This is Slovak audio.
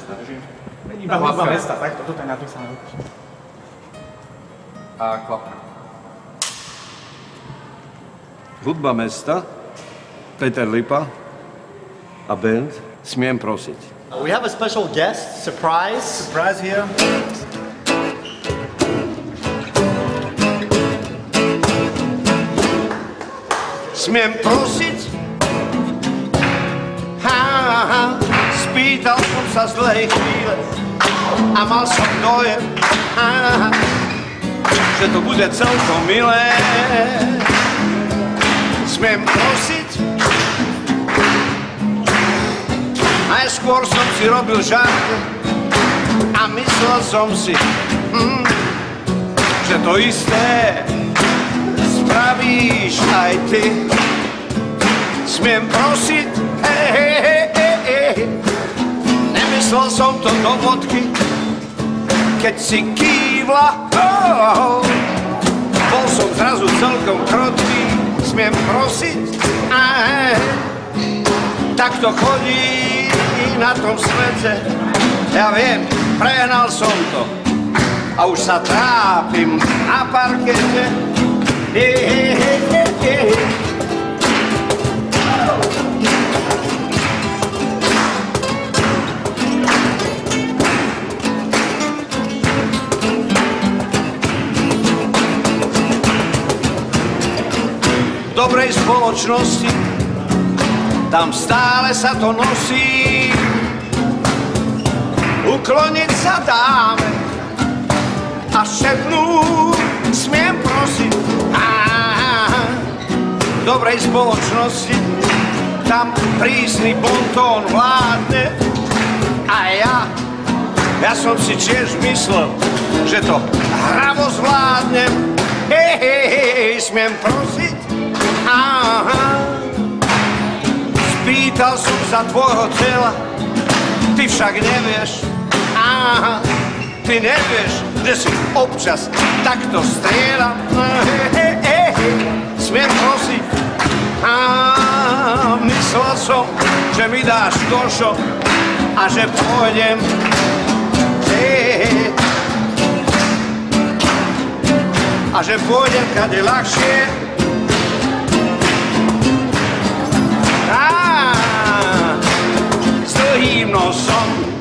mesta. Iba hudba mesta, takto, toto je napísané. A klapka. Hudba mesta, Peter Lipa a band Smiem prosiť. We have a special guest, surprise here. Smiem prosiť? Spýtal som sa z dlhej chvíle a mal som dojem, že to bude celkom milé. Smiem prosiť? Najskôr som si robil žart a myslel som si, že to isté spravíš aj ty. Smiem prosiť? Nemyslel som to do bodky, keď si kývla. Bol som zrazu celkom krotký. Smiem prosiť? Tak to chodí na tom svete. Ja viem, prehnal som to a už sa trápim na parkete. V dobrej spoločnosti tam stále sa to nosí. Ukloniť sa dáme a šepnúť smiem prosiť. V dobrej spoločnosti tam prísny bontón vládne. A ja som si tiež myslel, že to hravo zvládnem. Smiem prosiť? Spýtal som sa tvojho tela, ty však nevieš. Ty nevieš, že si občas takto strieľam. Smiem prosiť? Myslel som, že mi dáš košo a že pôjdem. A že pôjdem kade ľahšie. S dlhým nosom